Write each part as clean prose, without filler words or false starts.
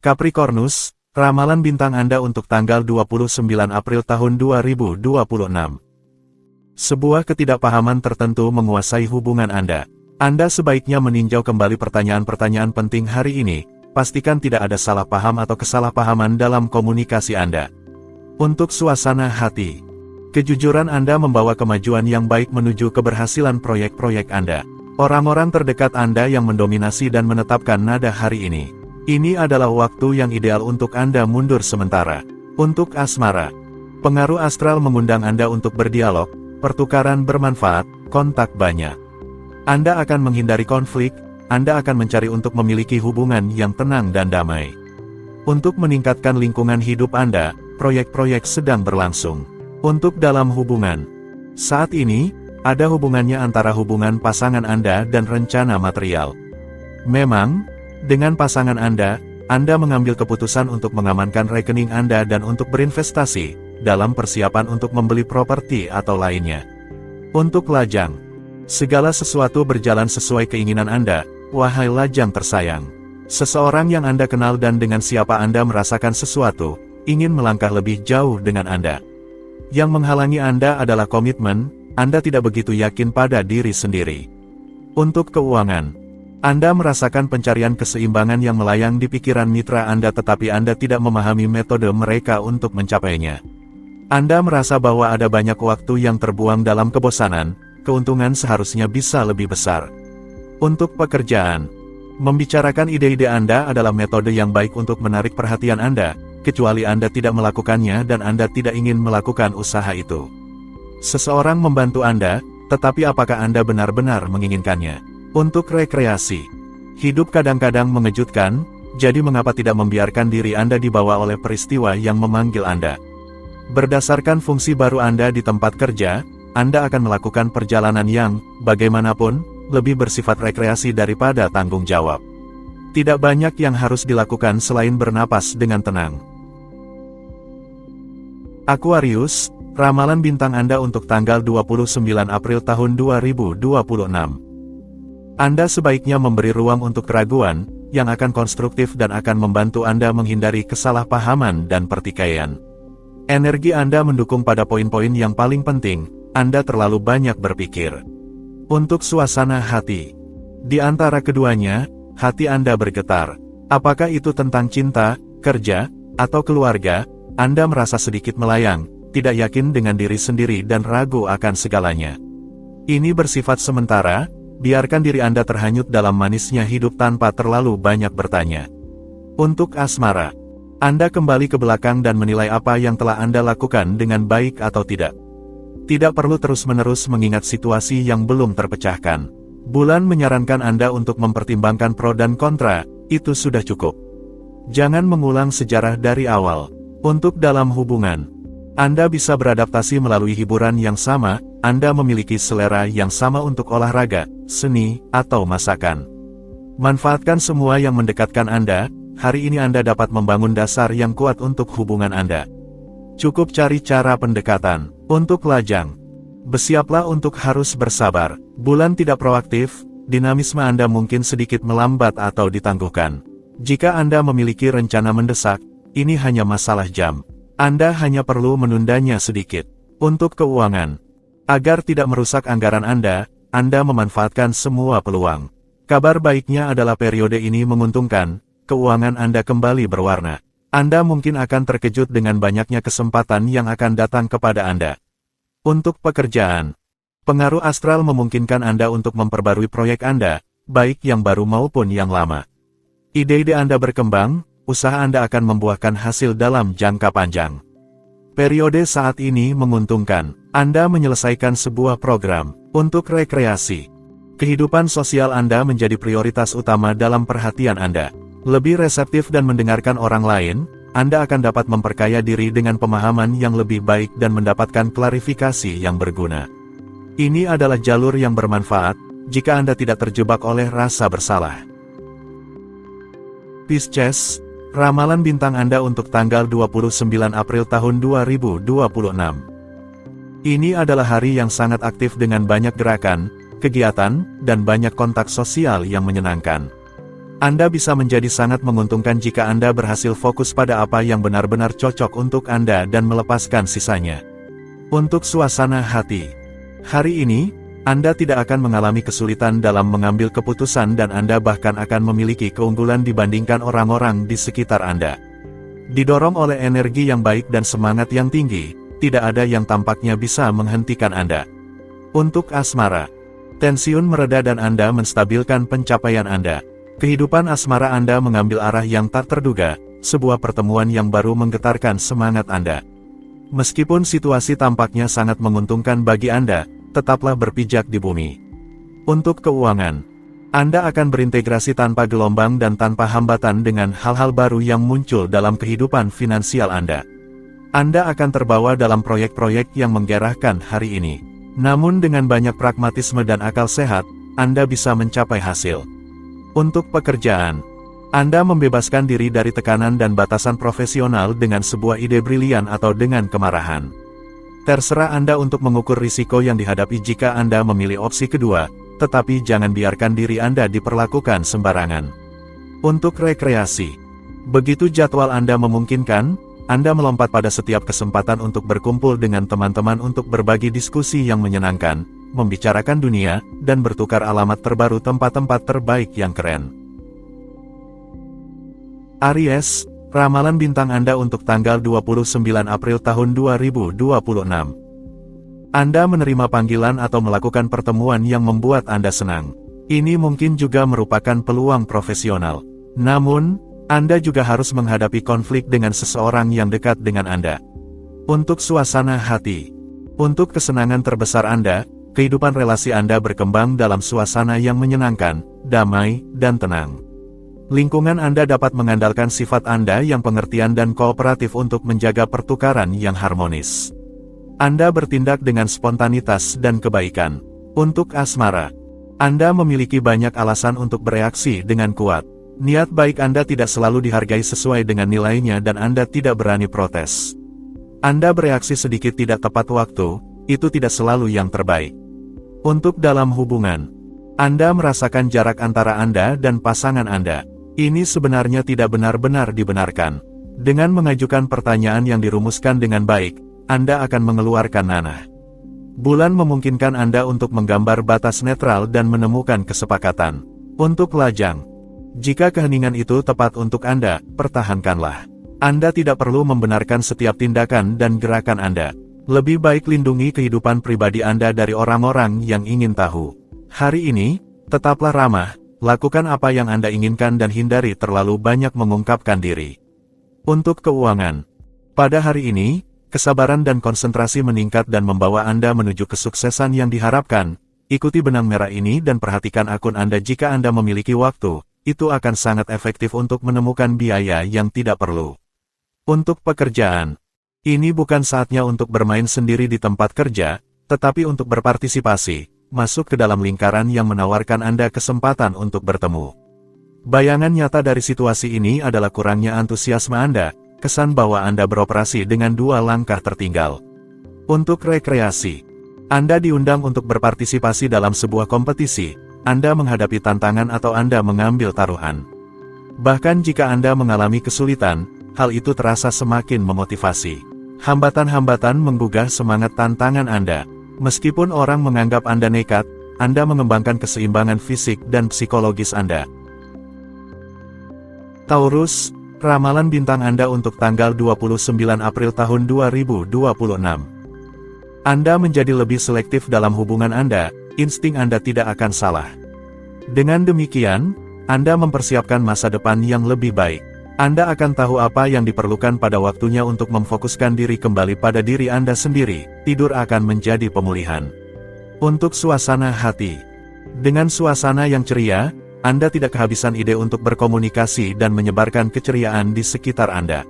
Capricornus, ramalan bintang Anda untuk tanggal 29 April tahun 2026. Sebuah ketidakpahaman tertentu menguasai hubungan Anda. Anda sebaiknya meninjau kembali pertanyaan-pertanyaan penting hari ini. Pastikan tidak ada salah paham atau kesalahpahaman dalam komunikasi Anda. Untuk suasana hati, kejujuran Anda membawa kemajuan yang baik menuju keberhasilan proyek-proyek Anda. Orang-orang terdekat Anda yang mendominasi dan menetapkan nada hari ini. Ini adalah waktu yang ideal untuk Anda mundur sementara. Untuk asmara, pengaruh astral mengundang Anda untuk berdialog, pertukaran bermanfaat, kontak banyak. Anda akan menghindari konflik, Anda akan mencari untuk memiliki hubungan yang tenang dan damai. Untuk meningkatkan lingkungan hidup Anda, proyek-proyek sedang berlangsung. Untuk dalam hubungan, saat ini, ada hubungannya antara hubungan pasangan Anda dan rencana material. Memang, dengan pasangan Anda mengambil keputusan untuk mengamankan rekening Anda dan untuk berinvestasi, dalam persiapan untuk membeli properti atau lainnya. Untuk lajang, segala sesuatu berjalan sesuai keinginan Anda, wahai lajang tersayang. Seseorang yang Anda kenal dan dengan siapa Anda merasakan sesuatu, ingin melangkah lebih jauh dengan Anda. Yang menghalangi Anda adalah komitmen, Anda tidak begitu yakin pada diri sendiri. Untuk keuangan, Anda merasakan pencarian keseimbangan yang melayang di pikiran mitra Anda tetapi Anda tidak memahami metode mereka untuk mencapainya. Anda merasa bahwa ada banyak waktu yang terbuang dalam kebosanan, keuntungan seharusnya bisa lebih besar. Untuk pekerjaan, membicarakan ide-ide Anda adalah metode yang baik untuk menarik perhatian Anda, kecuali Anda tidak melakukannya dan Anda tidak ingin melakukan usaha itu. Seseorang membantu Anda, tetapi apakah Anda benar-benar menginginkannya? Untuk rekreasi, hidup kadang-kadang mengejutkan, jadi mengapa tidak membiarkan diri Anda dibawa oleh peristiwa yang memanggil Anda? Berdasarkan fungsi baru Anda di tempat kerja, Anda akan melakukan perjalanan yang, bagaimanapun, lebih bersifat rekreasi daripada tanggung jawab. Tidak banyak yang harus dilakukan selain bernapas dengan tenang. Aquarius, ramalan bintang Anda untuk tanggal 29 April tahun 2026. Anda sebaiknya memberi ruang untuk keraguan, yang akan konstruktif dan akan membantu Anda menghindari kesalahpahaman dan pertikaian. Energi Anda mendukung pada poin-poin yang paling penting, Anda terlalu banyak berpikir. Untuk suasana hati, di antara keduanya, hati Anda bergetar. Apakah itu tentang cinta, kerja, atau keluarga, Anda merasa sedikit melayang, tidak yakin dengan diri sendiri dan ragu akan segalanya. Ini bersifat sementara. Biarkan diri Anda terhanyut dalam manisnya hidup tanpa terlalu banyak bertanya. Untuk asmara, Anda kembali ke belakang dan menilai apa yang telah Anda lakukan dengan baik atau tidak. Tidak perlu terus-menerus mengingat situasi yang belum terpecahkan. Bulan menyarankan Anda untuk mempertimbangkan pro dan kontra, itu sudah cukup. Jangan mengulang sejarah dari awal. Untuk dalam hubungan, Anda bisa beradaptasi melalui hiburan yang sama, Anda memiliki selera yang sama untuk olahraga, seni, atau masakan. Manfaatkan semua yang mendekatkan Anda, hari ini Anda dapat membangun dasar yang kuat untuk hubungan Anda. Cukup cari cara pendekatan. Untuk lajang, bersiaplah untuk harus bersabar. Bulan tidak proaktif, dinamisme Anda mungkin sedikit melambat atau ditangguhkan. Jika Anda memiliki rencana mendesak, ini hanya masalah jam. Anda hanya perlu menundanya sedikit. Untuk keuangan, agar tidak merusak anggaran Anda memanfaatkan semua peluang. Kabar baiknya adalah periode ini menguntungkan, keuangan Anda kembali berwarna. Anda mungkin akan terkejut dengan banyaknya kesempatan yang akan datang kepada Anda. Untuk pekerjaan, pengaruh astral memungkinkan Anda untuk memperbarui proyek Anda, baik yang baru maupun yang lama. Ide-ide Anda berkembang, usaha Anda akan membuahkan hasil dalam jangka panjang. Periode saat ini menguntungkan, Anda menyelesaikan sebuah program. Untuk rekreasi, kehidupan sosial Anda menjadi prioritas utama dalam perhatian Anda. Lebih reseptif dan mendengarkan orang lain, Anda akan dapat memperkaya diri dengan pemahaman yang lebih baik dan mendapatkan klarifikasi yang berguna. Ini adalah jalur yang bermanfaat, jika Anda tidak terjebak oleh rasa bersalah. Pisces, ramalan bintang Anda untuk tanggal 29 April tahun 2026. Ini adalah hari yang sangat aktif dengan banyak gerakan, kegiatan, dan banyak kontak sosial yang menyenangkan. Anda bisa menjadi sangat menguntungkan jika Anda berhasil fokus pada apa yang benar-benar cocok untuk Anda dan melepaskan sisanya. Untuk suasana hati. Hari ini, Anda tidak akan mengalami kesulitan dalam mengambil keputusan dan Anda bahkan akan memiliki keunggulan dibandingkan orang-orang di sekitar Anda. Didorong oleh energi yang baik dan semangat yang tinggi, tidak ada yang tampaknya bisa menghentikan Anda. Untuk asmara. Tensiun mereda dan Anda menstabilkan pencapaian Anda. Kehidupan asmara Anda mengambil arah yang tak terduga, sebuah pertemuan yang baru menggetarkan semangat Anda. Meskipun situasi tampaknya sangat menguntungkan bagi Anda, tetaplah berpijak di bumi. Untuk keuangan, Anda akan berintegrasi tanpa gelombang dan tanpa hambatan dengan hal-hal baru yang muncul dalam kehidupan finansial Anda. Anda akan terbawa dalam proyek-proyek yang menggairahkan hari ini. Namun dengan banyak pragmatisme dan akal sehat, Anda bisa mencapai hasil. Untuk pekerjaan, Anda membebaskan diri dari tekanan dan batasan profesional dengan sebuah ide brilian atau dengan kemarahan. Terserah Anda untuk mengukur risiko yang dihadapi jika Anda memilih opsi kedua, tetapi jangan biarkan diri Anda diperlakukan sembarangan. Untuk rekreasi, begitu jadwal Anda memungkinkan, Anda melompat pada setiap kesempatan untuk berkumpul dengan teman-teman untuk berbagi diskusi yang menyenangkan, membicarakan dunia, dan bertukar alamat terbaru tempat-tempat terbaik yang keren. Aries, ramalan bintang Anda untuk tanggal 29 April tahun 2026. Anda menerima panggilan atau melakukan pertemuan yang membuat Anda senang. Ini mungkin juga merupakan peluang profesional. Namun, Anda juga harus menghadapi konflik dengan seseorang yang dekat dengan Anda. Untuk suasana hati. Untuk kesenangan terbesar Anda, kehidupan relasi Anda berkembang dalam suasana yang menyenangkan, damai, dan tenang. Lingkungan Anda dapat mengandalkan sifat Anda yang pengertian dan kooperatif untuk menjaga pertukaran yang harmonis. Anda bertindak dengan spontanitas dan kebaikan. Untuk asmara, Anda memiliki banyak alasan untuk bereaksi dengan kuat. Niat baik Anda tidak selalu dihargai sesuai dengan nilainya dan Anda tidak berani protes. Anda bereaksi sedikit tidak tepat waktu, itu tidak selalu yang terbaik. Untuk dalam hubungan, Anda merasakan jarak antara Anda dan pasangan Anda. Ini sebenarnya tidak benar-benar dibenarkan. Dengan mengajukan pertanyaan yang dirumuskan dengan baik, Anda akan mengeluarkan nanah. Bulan memungkinkan Anda untuk menggambar batas netral dan menemukan kesepakatan. Untuk lajang, jika keheningan itu tepat untuk Anda, pertahankanlah. Anda tidak perlu membenarkan setiap tindakan dan gerakan Anda. Lebih baik lindungi kehidupan pribadi Anda dari orang-orang yang ingin tahu. Hari ini, tetaplah ramah, lakukan apa yang Anda inginkan dan hindari terlalu banyak mengungkapkan diri. Untuk keuangan, pada hari ini, kesabaran dan konsentrasi meningkat dan membawa Anda menuju kesuksesan yang diharapkan. Ikuti benang merah ini dan perhatikan akun Anda jika Anda memiliki waktu. Itu akan sangat efektif untuk menemukan biaya yang tidak perlu. Untuk pekerjaan, ini bukan saatnya untuk bermain sendiri di tempat kerja, tetapi untuk berpartisipasi, masuk ke dalam lingkaran yang menawarkan Anda kesempatan untuk bertemu. Bayangan nyata dari situasi ini adalah kurangnya antusiasme Anda, kesan bahwa Anda beroperasi dengan 2 langkah tertinggal. Untuk rekreasi, Anda diundang untuk berpartisipasi dalam sebuah kompetisi, Anda menghadapi tantangan atau Anda mengambil taruhan. Bahkan jika Anda mengalami kesulitan, hal itu terasa semakin memotivasi. Hambatan-hambatan menggugah semangat tantangan Anda. Meskipun orang menganggap Anda nekat, Anda mengembangkan keseimbangan fisik dan psikologis Anda. Taurus, ramalan bintang Anda untuk tanggal 29 April tahun 2026. Anda menjadi lebih selektif dalam hubungan Anda, insting Anda tidak akan salah. Dengan demikian, Anda mempersiapkan masa depan yang lebih baik. Anda akan tahu apa yang diperlukan pada waktunya untuk memfokuskan diri kembali pada diri Anda sendiri, tidur akan menjadi pemulihan. Untuk suasana hati. Dengan suasana yang ceria, Anda tidak kehabisan ide untuk berkomunikasi dan menyebarkan keceriaan di sekitar Anda.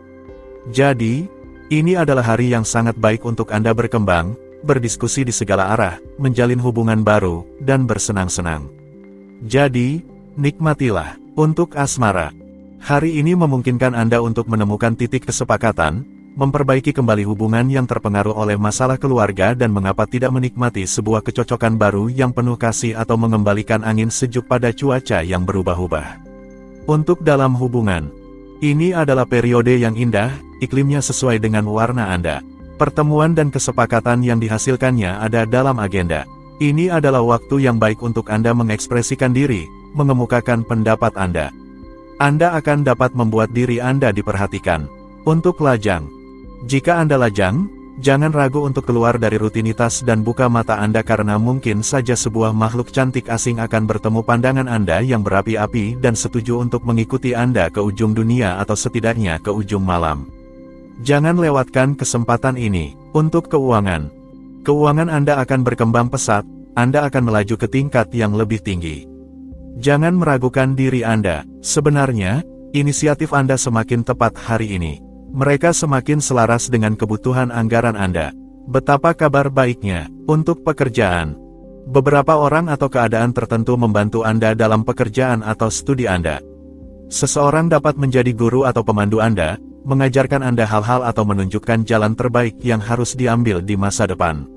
Jadi, ini adalah hari yang sangat baik untuk Anda berkembang, berdiskusi di segala arah, menjalin hubungan baru, dan bersenang-senang. Jadi, nikmatilah. Untuk asmara, hari ini memungkinkan Anda untuk menemukan titik kesepakatan, memperbaiki kembali hubungan yang terpengaruh oleh masalah keluarga dan mengapa tidak menikmati sebuah kecocokan baru yang penuh kasih atau mengembalikan angin sejuk pada cuaca yang berubah-ubah. Untuk dalam hubungan, ini adalah periode yang indah, iklimnya sesuai dengan warna Anda. Pertemuan dan kesepakatan yang dihasilkannya ada dalam agenda. Ini adalah waktu yang baik untuk Anda mengekspresikan diri, mengemukakan pendapat Anda. Anda akan dapat membuat diri Anda diperhatikan. Untuk lajang, jika Anda lajang, jangan ragu untuk keluar dari rutinitas dan buka mata Anda karena mungkin saja sebuah makhluk cantik asing akan bertemu pandangan Anda yang berapi-api dan setuju untuk mengikuti Anda ke ujung dunia atau setidaknya ke ujung malam. Jangan lewatkan kesempatan ini. Untuk keuangan, keuangan Anda akan berkembang pesat, Anda akan melaju ke tingkat yang lebih tinggi. Jangan meragukan diri Anda, sebenarnya, inisiatif Anda semakin tepat hari ini. Mereka semakin selaras dengan kebutuhan anggaran Anda. Betapa kabar baiknya, untuk pekerjaan. Beberapa orang atau keadaan tertentu membantu Anda dalam pekerjaan atau studi Anda. Seseorang dapat menjadi guru atau pemandu Anda, mengajarkan Anda hal-hal atau menunjukkan jalan terbaik yang harus diambil di masa depan.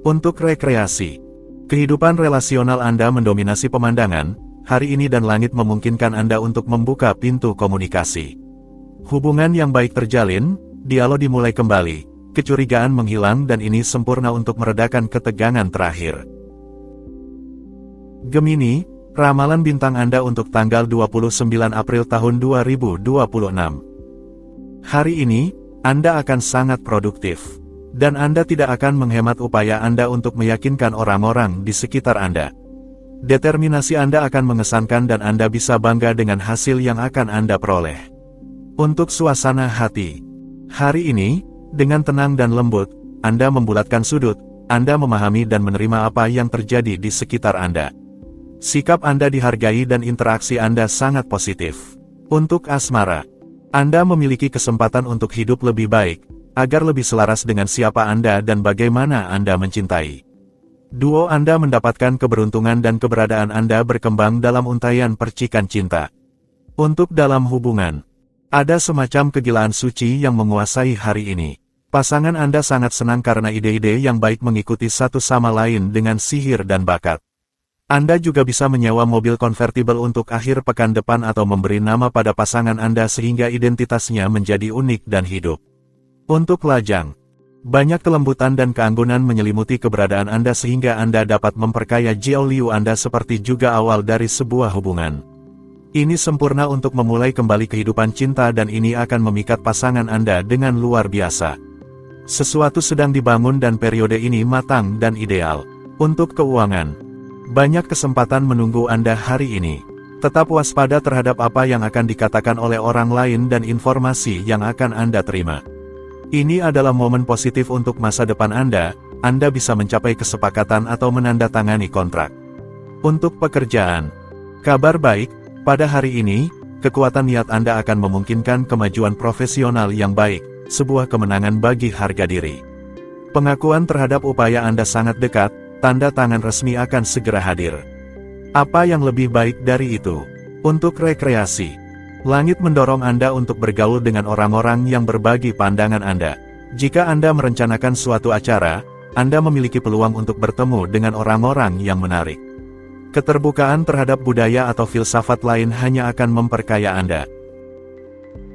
Untuk rekreasi, kehidupan relasional Anda mendominasi pemandangan, hari ini dan langit memungkinkan Anda untuk membuka pintu komunikasi. Hubungan yang baik terjalin, dialog dimulai kembali, kecurigaan menghilang dan ini sempurna untuk meredakan ketegangan terakhir. Gemini, ramalan bintang Anda untuk tanggal 29 April tahun 2026. Hari ini, Anda akan sangat produktif. Dan Anda tidak akan menghemat upaya Anda untuk meyakinkan orang-orang di sekitar Anda. Determinasi Anda akan mengesankan dan Anda bisa bangga dengan hasil yang akan Anda peroleh. Untuk suasana hati, hari ini, dengan tenang dan lembut, Anda membulatkan sudut, Anda memahami dan menerima apa yang terjadi di sekitar Anda. Sikap Anda dihargai dan interaksi Anda sangat positif. Untuk asmara, Anda memiliki kesempatan untuk hidup lebih baik, agar lebih selaras dengan siapa Anda dan bagaimana Anda mencintai. Duo Anda mendapatkan keberuntungan dan keberadaan Anda berkembang dalam untaian percikan cinta. Untuk dalam hubungan, ada semacam kegilaan suci yang menguasai hari ini. Pasangan Anda sangat senang karena ide-ide yang baik mengikuti satu sama lain dengan sihir dan bakat. Anda juga bisa menyewa mobil konvertible untuk akhir pekan depan atau memberi nama pada pasangan Anda sehingga identitasnya menjadi unik dan hidup. Untuk lajang, banyak kelembutan dan keanggunan menyelimuti keberadaan Anda sehingga Anda dapat memperkaya jiwa Anda seperti juga awal dari sebuah hubungan. Ini sempurna untuk memulai kembali kehidupan cinta dan ini akan memikat pasangan Anda dengan luar biasa. Sesuatu sedang dibangun dan periode ini matang dan ideal. Untuk keuangan, banyak kesempatan menunggu Anda hari ini. Tetap waspada terhadap apa yang akan dikatakan oleh orang lain dan informasi yang akan Anda terima. Ini adalah momen positif untuk masa depan Anda bisa mencapai kesepakatan atau menandatangani kontrak. Untuk pekerjaan, kabar baik, pada hari ini, kekuatan niat Anda akan memungkinkan kemajuan profesional yang baik, sebuah kemenangan bagi harga diri. Pengakuan terhadap upaya Anda sangat dekat, tanda tangan resmi akan segera hadir. Apa yang lebih baik dari itu? Untuk rekreasi, langit mendorong Anda untuk bergaul dengan orang-orang yang berbagi pandangan Anda. Jika Anda merencanakan suatu acara, Anda memiliki peluang untuk bertemu dengan orang-orang yang menarik. Keterbukaan terhadap budaya atau filsafat lain hanya akan memperkaya Anda.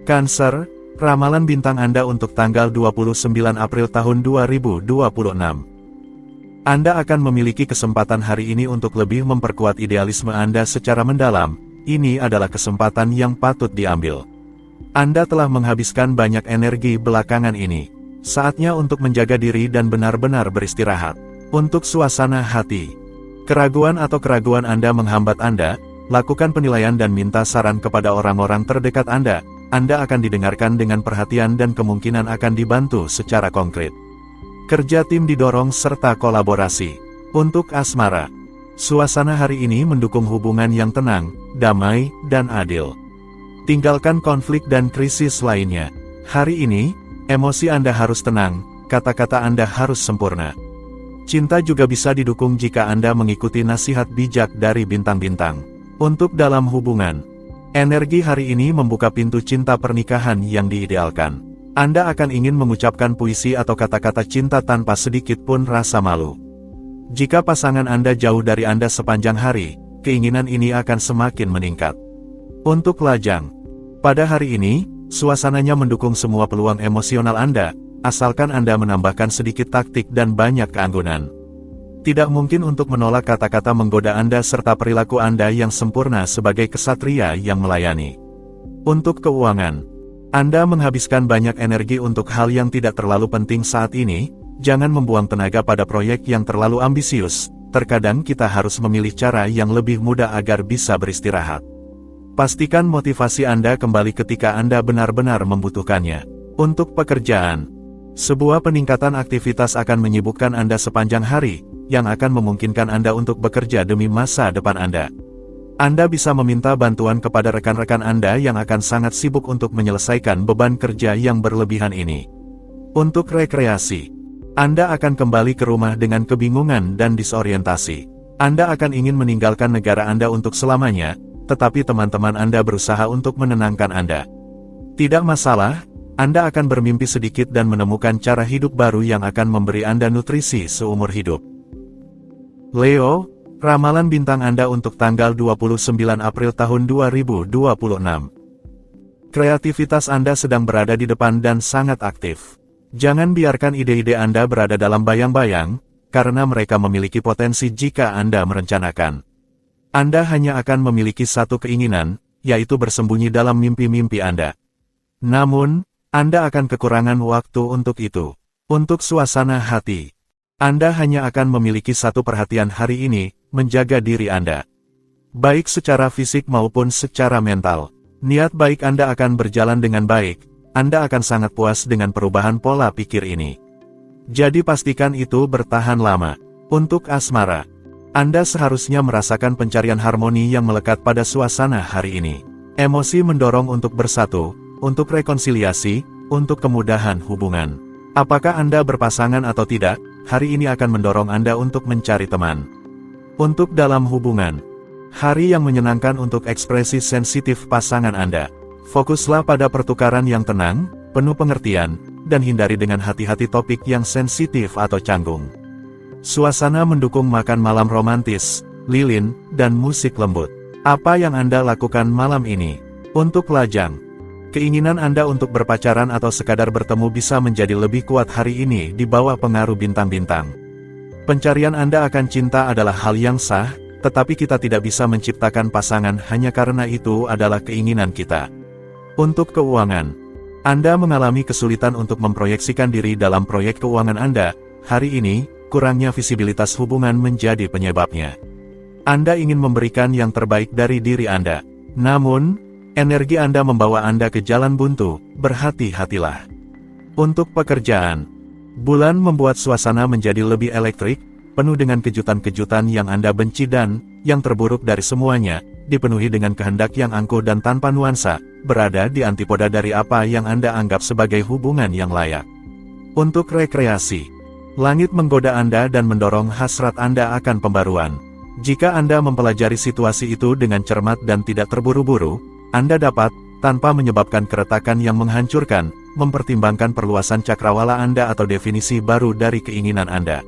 Cancer, ramalan bintang Anda untuk tanggal 29 April tahun 2026. Anda akan memiliki kesempatan hari ini untuk lebih memperkuat idealisme Anda secara mendalam. Ini adalah kesempatan yang patut diambil. Anda telah menghabiskan banyak energi belakangan ini. Saatnya untuk menjaga diri dan benar-benar beristirahat. Untuk suasana hati, keraguan atau keraguan Anda menghambat Anda, lakukan penilaian dan minta saran kepada orang-orang terdekat Anda. Anda akan didengarkan dengan perhatian dan kemungkinan akan dibantu secara konkret. Kerja tim didorong serta kolaborasi. Untuk asmara, suasana hari ini mendukung hubungan yang tenang, damai, dan adil. Tinggalkan konflik dan krisis lainnya. Hari ini, emosi Anda harus tenang, kata-kata Anda harus sempurna. Cinta juga bisa didukung jika Anda mengikuti nasihat bijak dari bintang-bintang. Untuk dalam hubungan, energi hari ini membuka pintu cinta pernikahan yang diidealkan. Anda akan ingin mengucapkan puisi atau kata-kata cinta tanpa sedikit pun rasa malu. Jika pasangan Anda jauh dari Anda sepanjang hari, keinginan ini akan semakin meningkat. Untuk lajang. Pada hari ini, suasananya mendukung semua peluang emosional Anda, asalkan Anda menambahkan sedikit taktik dan banyak keanggunan. Tidak mungkin untuk menolak kata-kata menggoda Anda serta perilaku Anda yang sempurna sebagai kesatria yang melayani. Untuk keuangan. Anda menghabiskan banyak energi untuk hal yang tidak terlalu penting saat ini, jangan membuang tenaga pada proyek yang terlalu ambisius, terkadang kita harus memilih cara yang lebih mudah agar bisa beristirahat. Pastikan motivasi Anda kembali ketika Anda benar-benar membutuhkannya. Untuk pekerjaan. Sebuah peningkatan aktivitas akan menyibukkan Anda sepanjang hari, yang akan memungkinkan Anda untuk bekerja demi masa depan Anda. Anda bisa meminta bantuan kepada rekan-rekan Anda yang akan sangat sibuk untuk menyelesaikan beban kerja yang berlebihan ini. Untuk rekreasi. Anda akan kembali ke rumah dengan kebingungan dan disorientasi. Anda akan ingin meninggalkan negara Anda untuk selamanya, tetapi teman-teman Anda berusaha untuk menenangkan Anda. Tidak masalah, Anda akan bermimpi sedikit dan menemukan cara hidup baru yang akan memberi Anda nutrisi seumur hidup. Leo, ramalan bintang Anda untuk tanggal 29 April tahun 2026. Kreativitas Anda sedang berada di depan dan sangat aktif. Jangan biarkan ide-ide Anda berada dalam bayang-bayang, karena mereka memiliki potensi jika Anda merencanakan. Anda hanya akan memiliki satu keinginan, yaitu bersembunyi dalam mimpi-mimpi Anda. Namun, Anda akan kekurangan waktu untuk itu. Untuk suasana hati. Anda hanya akan memiliki satu perhatian hari ini, menjaga diri Anda. Baik secara fisik maupun secara mental. Niat baik Anda akan berjalan dengan baik, Anda akan sangat puas dengan perubahan pola pikir ini. Jadi pastikan itu bertahan lama. Untuk asmara. Anda seharusnya merasakan pencarian harmoni yang melekat pada suasana hari ini. Emosi mendorong untuk bersatu, untuk rekonsiliasi, untuk kemudahan hubungan. Apakah Anda berpasangan atau tidak? Hari ini akan mendorong Anda untuk mencari teman. Untuk dalam hubungan. Hari yang menyenangkan untuk ekspresi sensitif pasangan Anda. Fokuslah pada pertukaran yang tenang, penuh pengertian, dan hindari dengan hati-hati topik yang sensitif atau canggung. Suasana mendukung makan malam romantis, lilin, dan musik lembut. Apa yang Anda lakukan malam ini? Untuk lajang. Keinginan Anda untuk berpacaran atau sekadar bertemu bisa menjadi lebih kuat hari ini di bawah pengaruh bintang-bintang. Pencarian Anda akan cinta adalah hal yang sah, tetapi kita tidak bisa menciptakan pasangan hanya karena itu adalah keinginan kita. Untuk keuangan. Anda mengalami kesulitan untuk memproyeksikan diri dalam proyek keuangan Anda. Hari ini, kurangnya visibilitas hubungan menjadi penyebabnya. Anda ingin memberikan yang terbaik dari diri Anda. Namun, energi Anda membawa Anda ke jalan buntu, berhati-hatilah. Untuk pekerjaan. Bulan membuat suasana menjadi lebih elektrik, penuh dengan kejutan-kejutan yang Anda benci dan, yang terburuk dari semuanya, dipenuhi dengan kehendak yang angkuh dan tanpa nuansa, berada di antipoda dari apa yang Anda anggap sebagai hubungan yang layak. Untuk rekreasi. Langit menggoda Anda dan mendorong hasrat Anda akan pembaruan. Jika Anda mempelajari situasi itu dengan cermat dan tidak terburu-buru, Anda dapat, tanpa menyebabkan keretakan yang menghancurkan, mempertimbangkan perluasan cakrawala Anda atau definisi baru dari keinginan Anda.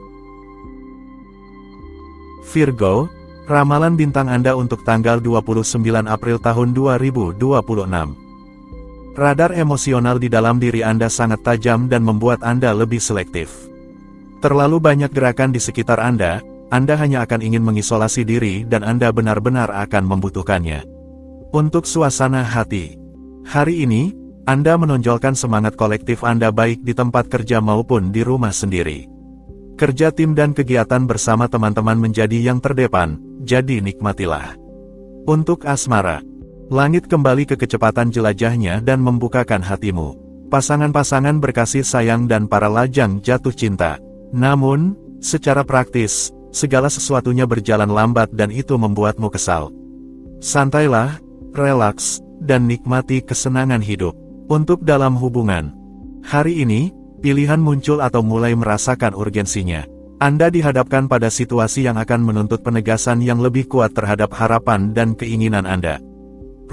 Virgo, ramalan bintang Anda untuk tanggal 29 April tahun 2026. Radar emosional di dalam diri Anda sangat tajam dan membuat Anda lebih selektif. Terlalu banyak gerakan di sekitar Anda hanya akan ingin mengisolasi diri dan Anda benar-benar akan membutuhkannya. Untuk suasana hati. Hari ini, Anda menonjolkan semangat kolektif Anda baik di tempat kerja maupun di rumah sendiri. Kerja tim dan kegiatan bersama teman-teman menjadi yang terdepan, jadi nikmatilah. Untuk asmara. Langit kembali ke kecepatan jelajahnya dan membukakan hatimu. Pasangan-pasangan berkasih sayang dan para lajang jatuh cinta. Namun, secara praktis, segala sesuatunya berjalan lambat dan itu membuatmu kesal. Santailah, relaks, dan nikmati kesenangan hidup. Untuk dalam hubungan. Hari ini, pilihan muncul atau mulai merasakan urgensinya. Anda dihadapkan pada situasi yang akan menuntut penegasan yang lebih kuat terhadap harapan dan keinginan Anda.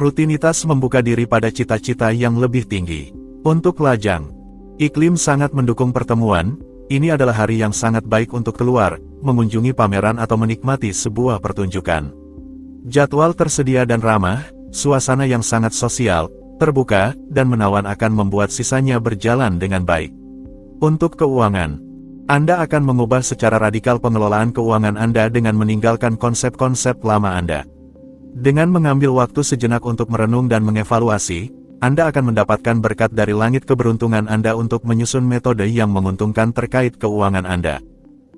Rutinitas membuka diri pada cita-cita yang lebih tinggi. Untuk lajang. Iklim sangat mendukung pertemuan. Ini adalah hari yang sangat baik untuk keluar, mengunjungi pameran atau menikmati sebuah pertunjukan. Jadwal tersedia dan ramah, Suasana yang sangat sosial, terbuka, dan menawan akan membuat sisanya berjalan dengan baik. Untuk keuangan, Anda akan mengubah secara radikal pengelolaan keuangan Anda dengan meninggalkan konsep-konsep lama Anda. Dengan mengambil waktu sejenak untuk merenung dan mengevaluasi, Anda akan mendapatkan berkat dari langit keberuntungan Anda untuk menyusun metode yang menguntungkan terkait keuangan Anda.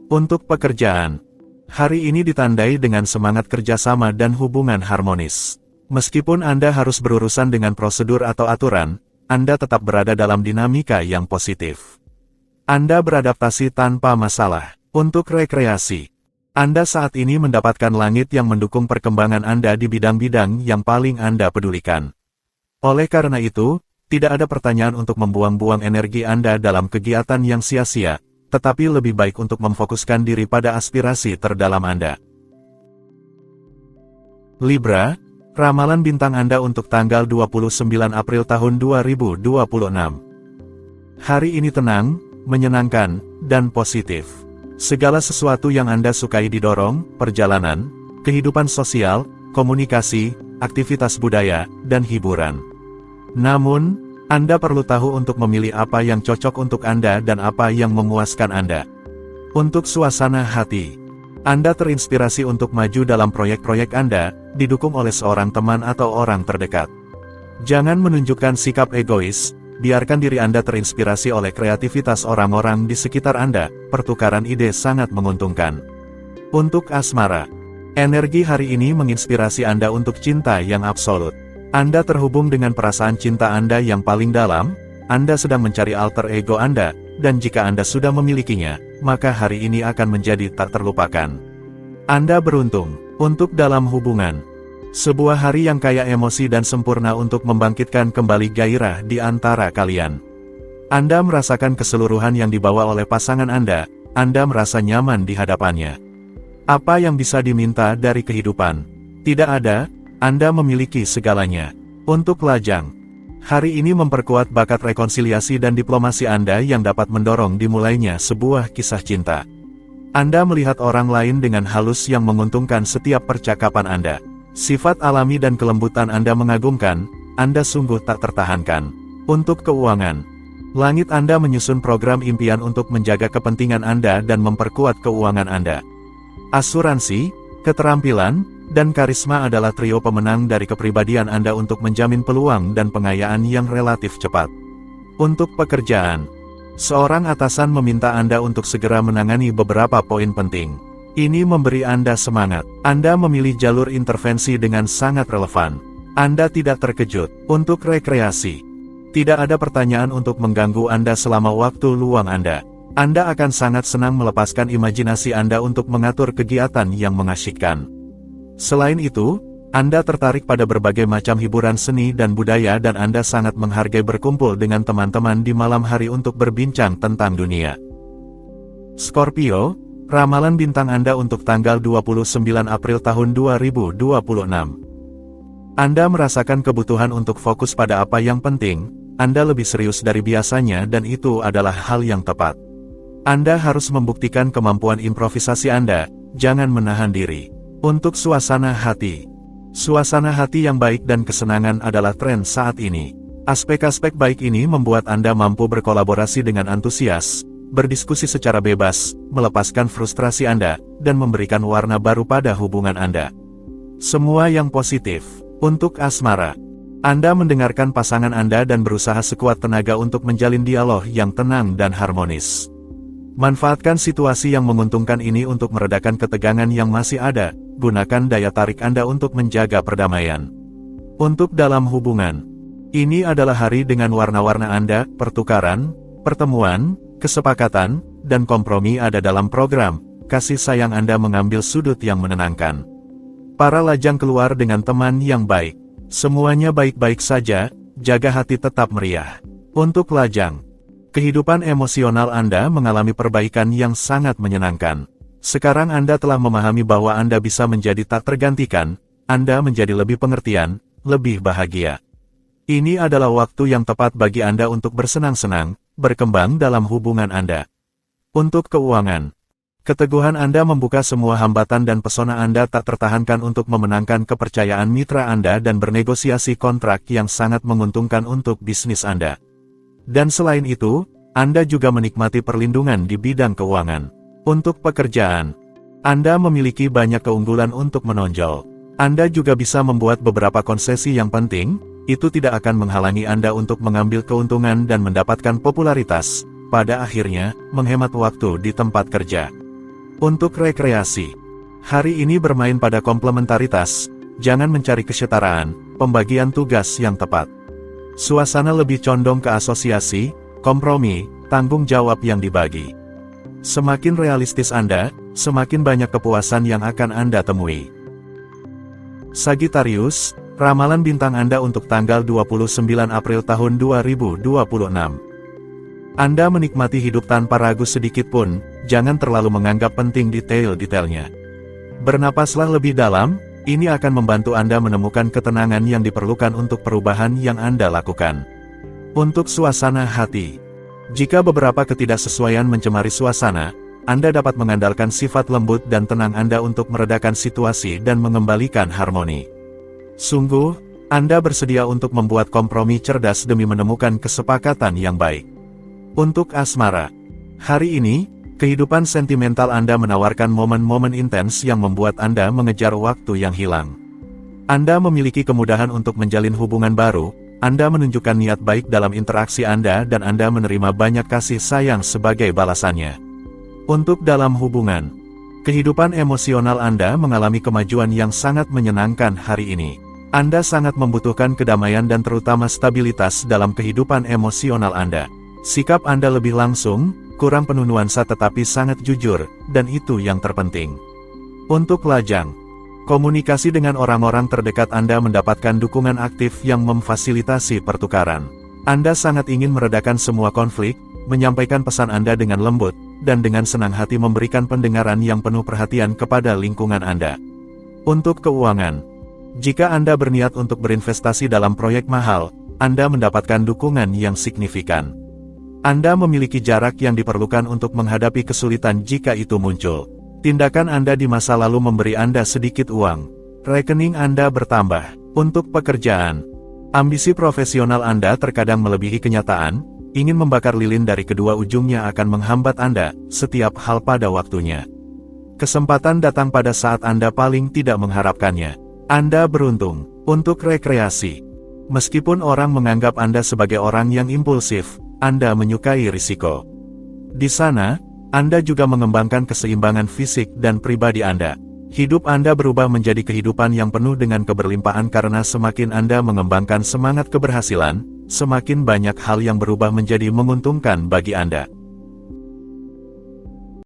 Untuk pekerjaan, hari ini ditandai dengan semangat kerjasama dan hubungan harmonis. Meskipun Anda harus berurusan dengan prosedur atau aturan, Anda tetap berada dalam dinamika yang positif. Anda beradaptasi tanpa masalah. Untuk rekreasi, Anda saat ini mendapatkan langit yang mendukung perkembangan Anda di bidang-bidang yang paling Anda pedulikan. Oleh karena itu, tidak ada pertanyaan untuk membuang-buang energi Anda dalam kegiatan yang sia-sia, tetapi lebih baik untuk memfokuskan diri pada aspirasi terdalam Anda. Libra, ramalan bintang Anda untuk tanggal 29 April tahun 2026. Hari ini tenang, menyenangkan, dan positif. Segala sesuatu yang Anda sukai didorong, perjalanan, kehidupan sosial, komunikasi, aktivitas budaya, dan hiburan. Namun, Anda perlu tahu untuk memilih apa yang cocok untuk Anda dan apa yang memuaskan Anda. Untuk suasana hati, Anda terinspirasi untuk maju dalam proyek-proyek Anda, didukung oleh seorang teman atau orang terdekat. Jangan menunjukkan sikap egois, biarkan diri Anda terinspirasi oleh kreativitas orang-orang di sekitar Anda, pertukaran ide sangat menguntungkan. Untuk asmara, energi hari ini menginspirasi Anda untuk cinta yang absolut. Anda terhubung dengan perasaan cinta Anda yang paling dalam, Anda sedang mencari alter ego Anda, dan jika Anda sudah memilikinya, maka hari ini akan menjadi tak terlupakan. Anda beruntung. Untuk dalam hubungan, sebuah hari yang kaya emosi dan sempurna untuk membangkitkan kembali gairah di antara kalian. Anda merasakan keseluruhan yang dibawa oleh pasangan Anda merasa nyaman di hadapannya. Apa yang bisa diminta dari kehidupan? Tidak ada, Anda memiliki segalanya. Untuk lajang, hari ini memperkuat bakat rekonsiliasi dan diplomasi Anda yang dapat mendorong dimulainya sebuah kisah cinta. Anda melihat orang lain dengan halus yang menguntungkan setiap percakapan Anda. Sifat alami dan kelembutan Anda mengagumkan, Anda sungguh tak tertahankan. Untuk keuangan, langit Anda menyusun program impian untuk menjaga kepentingan Anda dan memperkuat keuangan Anda. Asuransi, keterampilan, dan karisma adalah trio pemenang dari kepribadian Anda untuk menjamin peluang dan pengayaan yang relatif cepat. Untuk pekerjaan, seorang atasan meminta Anda untuk segera menangani beberapa poin penting. Ini memberi Anda semangat. Anda memilih jalur intervensi dengan sangat relevan. Anda tidak terkejut. Untuk rekreasi, tidak ada pertanyaan untuk mengganggu Anda selama waktu luang Anda. Anda akan sangat senang melepaskan imajinasi Anda untuk mengatur kegiatan yang mengasyikkan. Selain itu, Anda tertarik pada berbagai macam hiburan seni dan budaya dan Anda sangat menghargai berkumpul dengan teman-teman di malam hari untuk berbincang tentang dunia. Scorpio, ramalan bintang Anda untuk tanggal 29 April tahun 2026. Anda merasakan kebutuhan untuk fokus pada apa yang penting, Anda lebih serius dari biasanya dan itu adalah hal yang tepat. Anda harus membuktikan kemampuan improvisasi Anda, jangan menahan diri. Untuk suasana hati, suasana hati yang baik dan kesenangan adalah tren saat ini. Aspek-aspek baik ini membuat Anda mampu berkolaborasi dengan antusias, berdiskusi secara bebas, melepaskan frustrasi Anda, dan memberikan warna baru pada hubungan Anda. Semua yang positif. Untuk asmara, Anda mendengarkan pasangan Anda dan berusaha sekuat tenaga untuk menjalin dialog yang tenang dan harmonis. Manfaatkan situasi yang menguntungkan ini untuk meredakan ketegangan yang masih ada, gunakan daya tarik Anda untuk menjaga perdamaian. Untuk dalam hubungan, ini adalah hari dengan warna-warna Anda, pertukaran, pertemuan, kesepakatan, dan kompromi ada dalam program, kasih sayang Anda mengambil sudut yang menenangkan. Para lajang keluar dengan teman yang baik. Semuanya baik-baik saja, jaga hati tetap meriah. Untuk lajang, kehidupan emosional Anda mengalami perbaikan yang sangat menyenangkan. Sekarang Anda telah memahami bahwa Anda bisa menjadi tak tergantikan, Anda menjadi lebih pengertian, lebih bahagia. Ini adalah waktu yang tepat bagi Anda untuk bersenang-senang, berkembang dalam hubungan Anda. Untuk keuangan, Keteguhan Anda membuka semua hambatan dan pesona Anda tak tertahankan untuk memenangkan kepercayaan mitra Anda dan bernegosiasi kontrak yang sangat menguntungkan untuk bisnis Anda. Dan selain itu, Anda juga menikmati perlindungan di bidang keuangan. Untuk pekerjaan, Anda memiliki banyak keunggulan untuk menonjol. Anda juga bisa membuat beberapa konsesi yang penting, itu tidak akan menghalangi Anda untuk mengambil keuntungan dan mendapatkan popularitas, pada akhirnya, menghemat waktu di tempat kerja. Untuk rekreasi, hari ini bermain pada komplementaritas, jangan mencari kesetaraan, pembagian tugas yang tepat. Suasana lebih condong ke asosiasi, kompromi, tanggung jawab yang dibagi. Semakin realistis Anda, semakin banyak kepuasan yang akan Anda temui. Sagittarius, ramalan bintang Anda untuk tanggal 29 April tahun 2026. Anda menikmati hidup tanpa ragu sedikit pun, jangan terlalu menganggap penting detail-detailnya. Bernapaslah lebih dalam, ini akan membantu Anda menemukan ketenangan yang diperlukan untuk perubahan yang Anda lakukan. Untuk suasana hati, jika beberapa ketidaksesuaian mencemari suasana, Anda dapat mengandalkan sifat lembut dan tenang Anda untuk meredakan situasi dan mengembalikan harmoni. Sungguh, Anda bersedia untuk membuat kompromi cerdas demi menemukan kesepakatan yang baik. Untuk asmara, hari ini, kehidupan sentimental Anda menawarkan momen-momen intens yang membuat Anda mengejar waktu yang hilang. Anda memiliki kemudahan untuk menjalin hubungan baru, Anda menunjukkan niat baik dalam interaksi Anda dan Anda menerima banyak kasih sayang sebagai balasannya. Untuk dalam hubungan, kehidupan emosional Anda mengalami kemajuan yang sangat menyenangkan hari ini. Anda sangat membutuhkan kedamaian dan terutama stabilitas dalam kehidupan emosional Anda. Sikap Anda lebih langsung, kurang penuh nuansa tetapi sangat jujur, dan itu yang terpenting. Untuk lajang, komunikasi dengan orang-orang terdekat Anda mendapatkan dukungan aktif yang memfasilitasi pertukaran. Anda sangat ingin meredakan semua konflik, menyampaikan pesan Anda dengan lembut, dan dengan senang hati memberikan pendengaran yang penuh perhatian kepada lingkungan Anda. Untuk keuangan, jika Anda berniat untuk berinvestasi dalam proyek mahal, Anda mendapatkan dukungan yang signifikan. Anda memiliki jarak yang diperlukan untuk menghadapi kesulitan jika itu muncul. Tindakan Anda di masa lalu memberi Anda sedikit uang. Rekening Anda bertambah. Untuk pekerjaan, ambisi profesional Anda terkadang melebihi kenyataan, ingin membakar lilin dari kedua ujungnya akan menghambat Anda, setiap hal pada waktunya. Kesempatan datang pada saat Anda paling tidak mengharapkannya. Anda beruntung. Untuk rekreasi, meskipun orang menganggap Anda sebagai orang yang impulsif, Anda menyukai risiko. Di sana, Anda juga mengembangkan keseimbangan fisik dan pribadi Anda. Hidup Anda berubah menjadi kehidupan yang penuh dengan keberlimpahan karena semakin Anda mengembangkan semangat keberhasilan, semakin banyak hal yang berubah menjadi menguntungkan bagi Anda.